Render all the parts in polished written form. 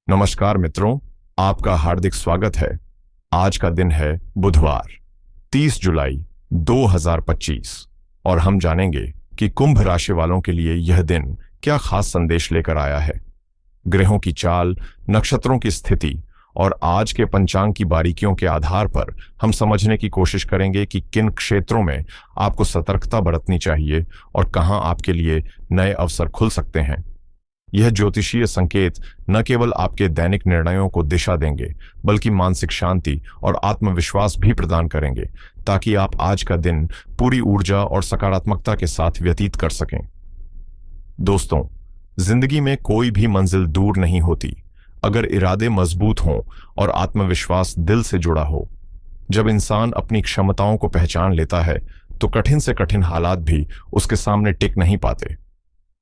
नमस्कार मित्रों, आपका हार्दिक स्वागत है। आज का दिन है बुधवार, 30 जुलाई 2025 और हम जानेंगे कि कुंभ राशि वालों के लिए यह दिन क्या खास संदेश लेकर आया है। ग्रहों की चाल, नक्षत्रों की स्थिति और आज के पंचांग की बारीकियों के आधार पर हम समझने की कोशिश करेंगे कि किन क्षेत्रों में आपको सतर्कता बरतनी चाहिए और कहां आपके लिए नए अवसर खुल सकते हैं। यह ज्योतिषीय संकेत न केवल आपके दैनिक निर्णयों को दिशा देंगे, बल्कि मानसिक शांति और आत्मविश्वास भी प्रदान करेंगे, ताकि आप आज का दिन पूरी ऊर्जा और सकारात्मकता के साथ व्यतीत कर सकें। दोस्तों, जिंदगी में कोई भी मंजिल दूर नहीं होती, अगर इरादे मजबूत हों और आत्मविश्वास दिल से जुड़ा हो। जब इंसान अपनी क्षमताओं को पहचान लेता है, तो कठिन से कठिन हालात भी उसके सामने टिक नहीं पाते।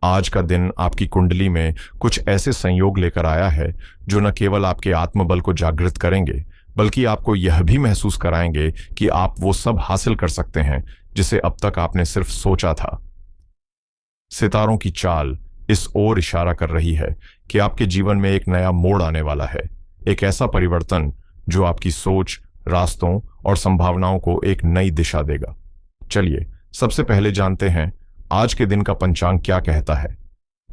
आज का दिन आपकी कुंडली में कुछ ऐसे संयोग लेकर आया है जो न केवल आपके आत्मबल को जागृत करेंगे, बल्कि आपको यह भी महसूस कराएंगे कि आप वो सब हासिल कर सकते हैं जिसे अब तक आपने सिर्फ सोचा था। सितारों की चाल इस ओर इशारा कर रही है कि आपके जीवन में एक नया मोड़ आने वाला है, एक ऐसा परिवर्तन जो आपकी सोच, रास्तों और संभावनाओं को एक नई दिशा देगा। चलिए सबसे पहले जानते हैं आज के दिन का पंचांग क्या कहता है।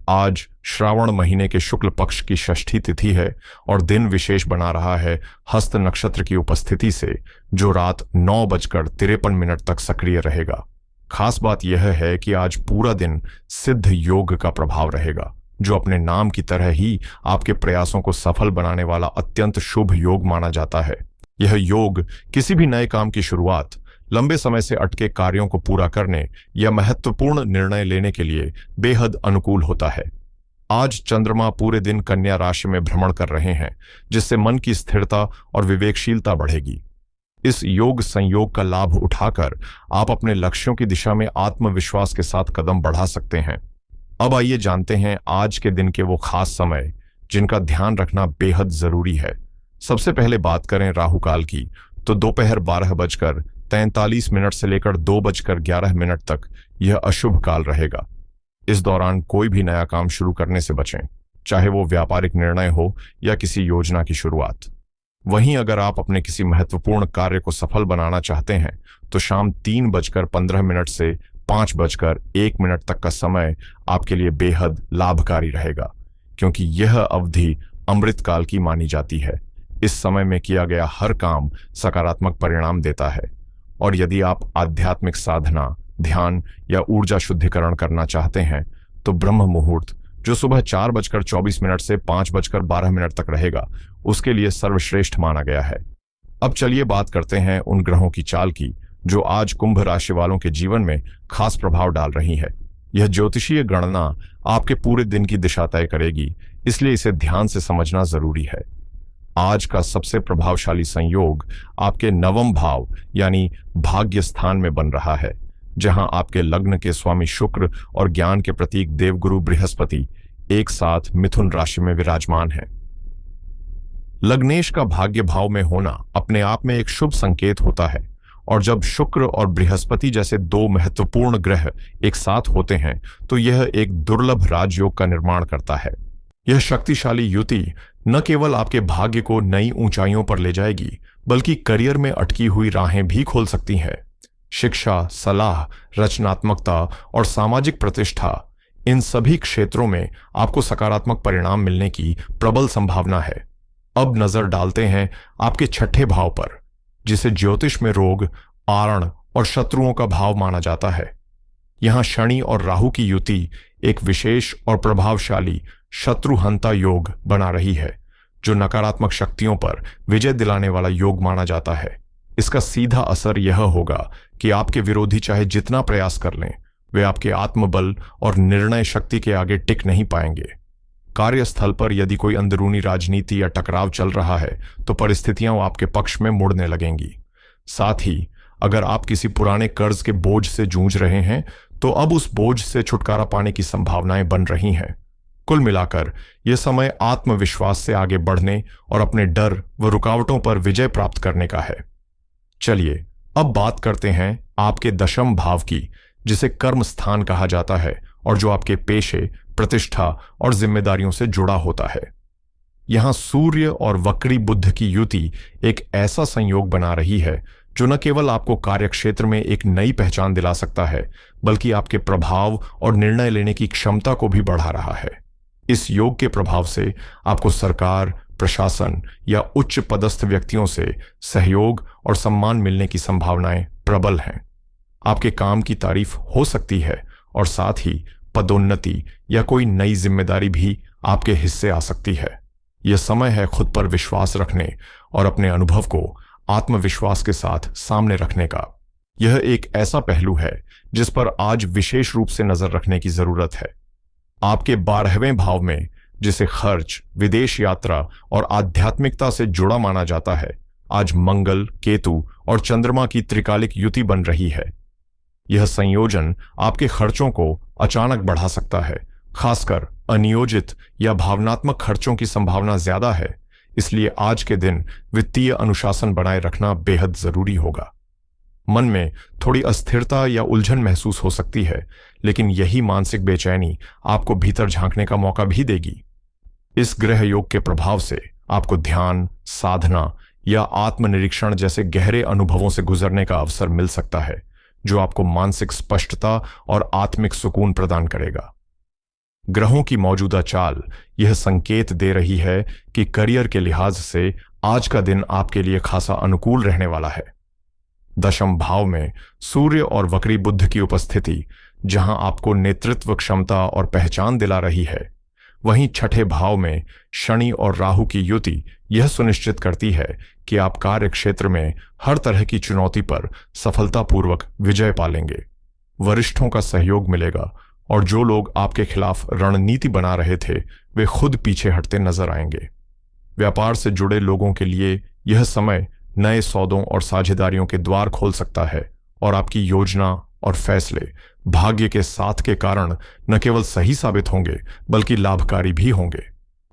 आज श्रावण महीने के शुक्ल पक्ष की षष्ठी तिथि है और दिन विशेष बना रहा है हस्त नक्षत्र की उपस्थिति से, जो रात 9:53 तक सक्रिय रहेगा। खास बात यह है कि आज पूरा दिन सिद्ध योग का प्रभाव रहेगा, जो अपने नाम की तरह ही आपके प्रयासों को सफल बनाने वाला अत्यंत शुभ योग माना जाता है। यह योग किसी भी नए काम की शुरुआत, लंबे समय से अटके कार्यों को पूरा करने या महत्वपूर्ण निर्णय लेने के लिए बेहद अनुकूल होता है। आज चंद्रमा पूरे दिन कन्या राशि में भ्रमण कर रहे हैं, जिससे मन की स्थिरता और विवेकशीलता बढ़ेगी। इस योग संयोग का लाभ उठाकर आप अपने लक्ष्यों की दिशा में आत्मविश्वास के साथ कदम बढ़ा सकते हैं। अब आइए जानते हैं आज के दिन के वो खास समय जिनका ध्यान रखना बेहद जरूरी है। सबसे पहले बात करें राहु काल की, तो दोपहर 12:43 से लेकर 2:11 तक यह अशुभ काल रहेगा। इस दौरान कोई भी नया काम शुरू करने से बचें, चाहे वो व्यापारिक निर्णय हो या किसी योजना की शुरुआत। वहीं अगर आप अपने किसी महत्वपूर्ण कार्य को सफल बनाना चाहते हैं, तो शाम 3:15 से 5:01 तक का समय आपके लिए बेहद लाभकारी रहेगा, क्योंकि यह अवधि अमृतकाल की मानी जाती है। इस समय में किया गया हर काम सकारात्मक परिणाम देता है। और यदि आप आध्यात्मिक साधना, ध्यान या ऊर्जा शुद्धिकरण करना चाहते हैं, तो ब्रह्म मुहूर्त, जो सुबह 4:24 से 5:12 तक रहेगा, उसके लिए सर्वश्रेष्ठ माना गया है। अब चलिए बात करते हैं उन ग्रहों की चाल की जो आज कुंभ राशि वालों के जीवन में खास प्रभाव डाल रही है। यह ज्योतिषीय गणना आपके पूरे दिन की दिशा तय करेगी, इसलिए इसे ध्यान से समझना जरूरी है। आज का सबसे प्रभावशाली संयोग आपके नवम भाव यानी भाग्य स्थान में बन रहा है, जहां आपके लग्न के स्वामी शुक्र और ज्ञान के प्रतीक देवगुरु बृहस्पति एक साथ मिथुन राशि में विराजमान हैं। लग्नेश का भाग्य भाव में होना अपने आप में एक शुभ संकेत होता है, और जब शुक्र और बृहस्पति जैसे दो महत्वपूर्ण ग्रह एक साथ होते हैं, तो यह एक दुर्लभ राजयोग का निर्माण करता है। यह शक्तिशाली युति न केवल आपके भाग्य को नई ऊंचाइयों पर ले जाएगी, बल्कि करियर में अटकी हुई राहें भी खोल सकती है। शिक्षा, सलाह, रचनात्मकता और सामाजिक प्रतिष्ठा, इन सभी क्षेत्रों में आपको सकारात्मक परिणाम मिलने की प्रबल संभावना है। अब नजर डालते हैं आपके छठे भाव पर, जिसे ज्योतिष में रोग, आरण और शत्रुओं का भाव माना जाता है। यहां शनि और राहु की युति एक विशेष और प्रभावशाली शत्रुहंता योग बना रही है, जो नकारात्मक शक्तियों पर विजय दिलाने वाला योग माना जाता है। इसका सीधा असर यह होगा कि आपके विरोधी चाहे जितना प्रयास कर लें, वे आपके आत्मबल और निर्णय शक्ति के आगे टिक नहीं पाएंगे। कार्यस्थल पर यदि कोई अंदरूनी राजनीति या टकराव चल रहा है, तो परिस्थितियां आपके पक्ष में मुड़ने लगेंगी। साथ ही अगर आप किसी पुराने कर्ज के बोझ से जूझ रहे हैं, तो अब उस बोझ से छुटकारा पाने की संभावनाएं बन रही हैं। कुल मिलाकर यह समय आत्मविश्वास से आगे बढ़ने और अपने डर व रुकावटों पर विजय प्राप्त करने का है। चलिए अब बात करते हैं आपके दशम भाव की, जिसे कर्म स्थान कहा जाता है और जो आपके पेशे, प्रतिष्ठा और जिम्मेदारियों से जुड़ा होता है। यहाँ सूर्य और वक्री बुध की युति एक ऐसा संयोग बना रही है जो न केवल आपको कार्यक्षेत्र में एक नई पहचान दिला सकता है, बल्कि आपके प्रभाव और निर्णय लेने की क्षमता को भी बढ़ा रहा है। इस योग के प्रभाव से आपको सरकार, प्रशासन या उच्च पदस्थ व्यक्तियों से सहयोग और सम्मान मिलने की संभावनाएं प्रबल हैं। आपके काम की तारीफ हो सकती है और साथ ही पदोन्नति या कोई नई जिम्मेदारी भी आपके हिस्से आ सकती है। यह समय है खुद पर विश्वास रखने और अपने अनुभव को आत्मविश्वास के साथ सामने रखने का। यह एक ऐसा पहलू है जिस पर आज विशेष रूप से नजर रखने की जरूरत है। आपके 12वें भाव में, जिसे खर्च, विदेश यात्रा और आध्यात्मिकता से जुड़ा माना जाता है, आज मंगल, केतु और चंद्रमा की त्रिकालिक युति बन रही है। यह संयोजन आपके खर्चों को अचानक बढ़ा सकता है, खासकर अनियोजित या भावनात्मक खर्चों की संभावना ज्यादा है। इसलिए आज के दिन वित्तीय अनुशासन बनाए रखना बेहद जरूरी होगा। मन में थोड़ी अस्थिरता या उलझन महसूस हो सकती है, लेकिन यही मानसिक बेचैनी आपको भीतर झांकने का मौका भी देगी। इस ग्रह योग के प्रभाव से आपको ध्यान, साधना या आत्मनिरीक्षण जैसे गहरे अनुभवों से गुजरने का अवसर मिल सकता है, जो आपको मानसिक स्पष्टता और आत्मिक सुकून प्रदान करेगा। ग्रहों की मौजूदा चाल यह संकेत दे रही है कि करियर के लिहाज से आज का दिन आपके लिए खासा अनुकूल रहने वाला है। दशम भाव में सूर्य और वक्री बुध की उपस्थिति जहां आपको नेतृत्व क्षमता और पहचान दिला रही है, वहीं छठे भाव में शनि और राहु की युति यह सुनिश्चित करती है कि आप कार्य क्षेत्र में हर तरह की चुनौती पर सफलतापूर्वक विजय पालेंगे। वरिष्ठों का सहयोग मिलेगा और जो लोग आपके खिलाफ रणनीति बना रहे थे, वे खुद पीछे हटते नजर आएंगे। व्यापार से जुड़े लोगों के लिए यह समय नए सौदों और साझेदारियों के द्वार खोल सकता है और आपकी योजना और फैसले भाग्य के साथ के कारण न केवल सही साबित होंगे, बल्कि लाभकारी भी होंगे।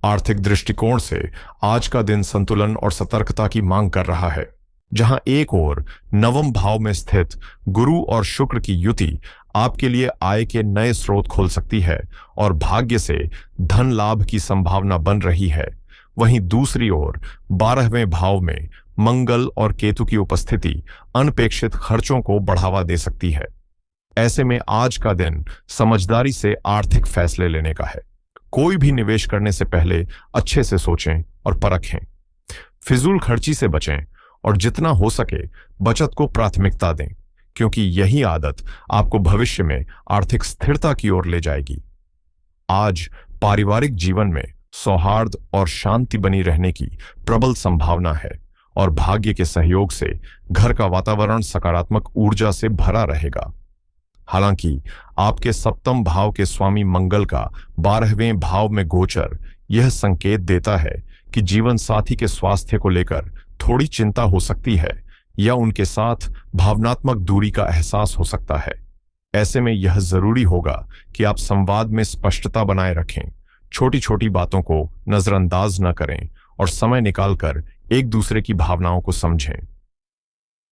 आर्थिक दृष्टिकोण से आज का दिन संतुलन और सतर्कता की मांग कर रहा है। जहां एक ओर नवम भाव में स्थित गुरु और शुक्र की युति आपके लिए आय के नए स्रोत खोल सकती है और भाग्य से धन लाभ की संभावना बन रही है, वहीं दूसरी ओर 12वें भाव में मंगल और केतु की उपस्थिति अनपेक्षित खर्चों को बढ़ावा दे सकती है। ऐसे में आज का दिन समझदारी से आर्थिक फैसले लेने का है। कोई भी निवेश करने से पहले अच्छे से सोचें और परखें। फिजूल खर्ची से बचें और जितना हो सके बचत को प्राथमिकता दें, क्योंकि यही आदत आपको भविष्य में आर्थिक स्थिरता की ओर ले जाएगी। आज पारिवारिक जीवन में सौहार्द और शांति बनी रहने की प्रबल संभावना है और भाग्य के सहयोग से घर का वातावरण सकारात्मक ऊर्जा से भरा रहेगा। हालांकि आपके सप्तम भाव के स्वामी मंगल का 12वें भाव में गोचर यह संकेत देता है कि जीवन साथी के स्वास्थ्य को लेकर थोड़ी चिंता हो सकती है या उनके साथ भावनात्मक दूरी का एहसास हो सकता है। ऐसे में यह जरूरी होगा कि आप संवाद में स्पष्टता बनाए रखें, छोटी छोटी बातों को नजरअंदाज न करें और समय निकालकर एक दूसरे की भावनाओं को समझें।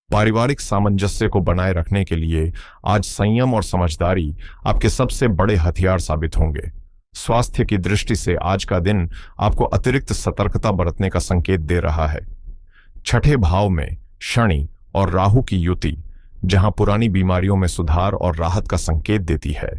पारिवारिक सामंजस्य को बनाए रखने के लिए आज संयम और समझदारी आपके सबसे बड़े हथियार साबित होंगे। स्वास्थ्य की दृष्टि से आज का दिन आपको अतिरिक्त सतर्कता बरतने का संकेत दे रहा है। छठे भाव में शनि और राहु की युति जहां पुरानी बीमारियों में सुधार और राहत का संकेत देती है,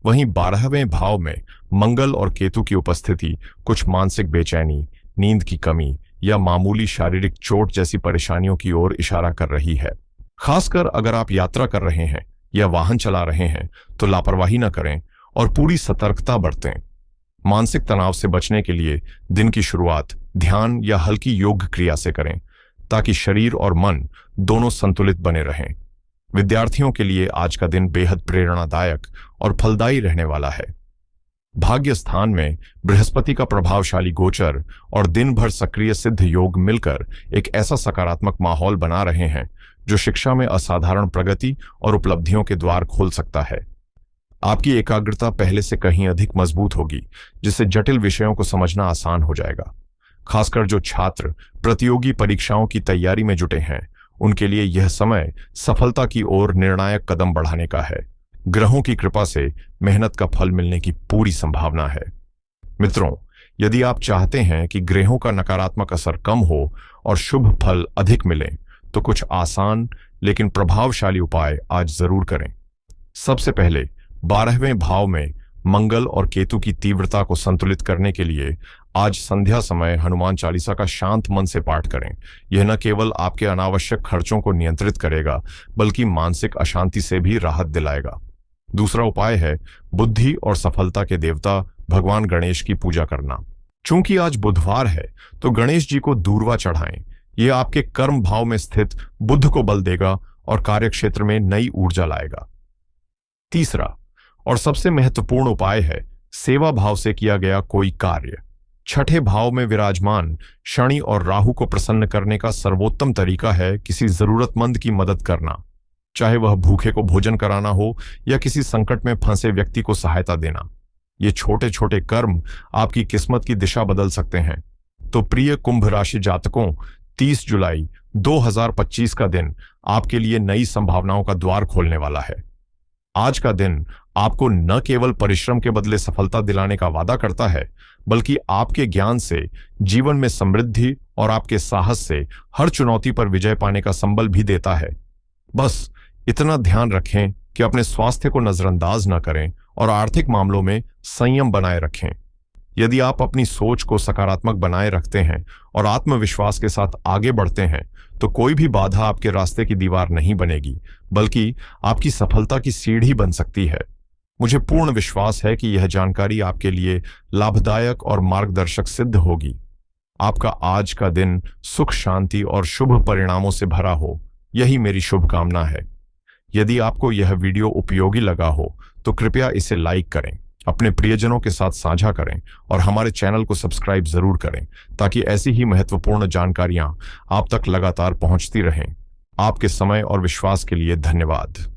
वहीं 12वें भाव में मंगल और केतु की उपस्थिति कुछ मानसिक बेचैनी, नींद की कमी या मामूली शारीरिक चोट जैसी परेशानियों की ओर इशारा कर रही है। खासकर अगर आप यात्रा कर रहे हैं या वाहन चला रहे हैं तो लापरवाही न करें और पूरी सतर्कता बरतें। मानसिक तनाव से बचने के लिए दिन की शुरुआत ध्यान या हल्की योग क्रिया से करें, ताकि शरीर और मन दोनों संतुलित बने रहें। विद्यार्थियों के लिए आज का दिन बेहद प्रेरणादायक और फलदायी रहने वाला है। भाग्य स्थान में बृहस्पति का प्रभावशाली गोचर और दिन भर सक्रिय सिद्ध योग मिलकर एक ऐसा सकारात्मक माहौल बना रहे हैं जो शिक्षा में असाधारण प्रगति और उपलब्धियों के द्वार खोल सकता है। आपकी एकाग्रता पहले से कहीं अधिक मजबूत होगी, जिससे जटिल विषयों को समझना आसान हो जाएगा। खासकर जो छात्र प्रतियोगी परीक्षाओं की तैयारी में जुटे हैं, उनके लिए यह समय सफलता की ओर निर्णायक कदम बढ़ाने का है। ग्रहों की कृपा से मेहनत का फल मिलने की पूरी संभावना है। मित्रों, यदि आप चाहते हैं कि ग्रहों का नकारात्मक असर कम हो और शुभ फल अधिक मिलें, तो कुछ आसान लेकिन प्रभावशाली उपाय आज जरूर करें। सबसे पहले 12वें भाव में मंगल और केतु की तीव्रता को संतुलित करने के लिए आज संध्या समय हनुमान चालीसा का शांत मन से पाठ करें। यह न केवल आपके अनावश्यक खर्चों को नियंत्रित करेगा, बल्कि मानसिक अशांति से भी राहत दिलाएगा। दूसरा उपाय है बुद्धि और सफलता के देवता भगवान गणेश की पूजा करना। चूंकि आज बुधवार है, तो गणेश जी को दूर्वा चढ़ाएं। यह आपके कर्म भाव में स्थित बुध को बल देगा और कार्यक्षेत्र में नई ऊर्जा लाएगा। तीसरा और सबसे महत्वपूर्ण उपाय है सेवा भाव से किया गया कोई कार्य। छठे भाव में विराजमान शनि और राहु को प्रसन्न करने का सर्वोत्तम तरीका है किसी जरूरतमंद की मदद करना, चाहे वह भूखे को भोजन कराना हो या किसी संकट में फंसे व्यक्ति को सहायता देना। ये छोटे छोटे कर्म आपकी किस्मत की दिशा बदल सकते हैं। तो प्रिय कुंभ राशि जातकों, 30 जुलाई 2025 का दिन आपके लिए नई संभावनाओं का द्वार खोलने वाला है। आज का दिन आपको न केवल परिश्रम के बदले सफलता दिलाने का वादा करता है, बल्कि आपके ज्ञान से जीवन में समृद्धि और आपके साहस से हर चुनौती पर विजय पाने का संबल भी देता है। बस इतना ध्यान रखें कि अपने स्वास्थ्य को नजरअंदाज न करें और आर्थिक मामलों में संयम बनाए रखें। यदि आप अपनी सोच को सकारात्मक बनाए रखते हैं और आत्मविश्वास के साथ आगे बढ़ते हैं, तो कोई भी बाधा आपके रास्ते की दीवार नहीं बनेगी, बल्कि आपकी सफलता की सीढ़ी बन सकती है। मुझे पूर्ण विश्वास है कि यह जानकारी आपके लिए लाभदायक और मार्गदर्शक सिद्ध होगी। आपका आज का दिन सुख, शांति और शुभ परिणामों से भरा हो, यही मेरी शुभकामना है। यदि आपको यह वीडियो उपयोगी लगा हो, तो कृपया इसे लाइक करें, अपने प्रियजनों के साथ साझा करें और हमारे चैनल को सब्सक्राइब जरूर करें, ताकि ऐसी ही महत्वपूर्ण जानकारियां आप तक लगातार पहुंचती रहें। आपके समय और विश्वास के लिए धन्यवाद।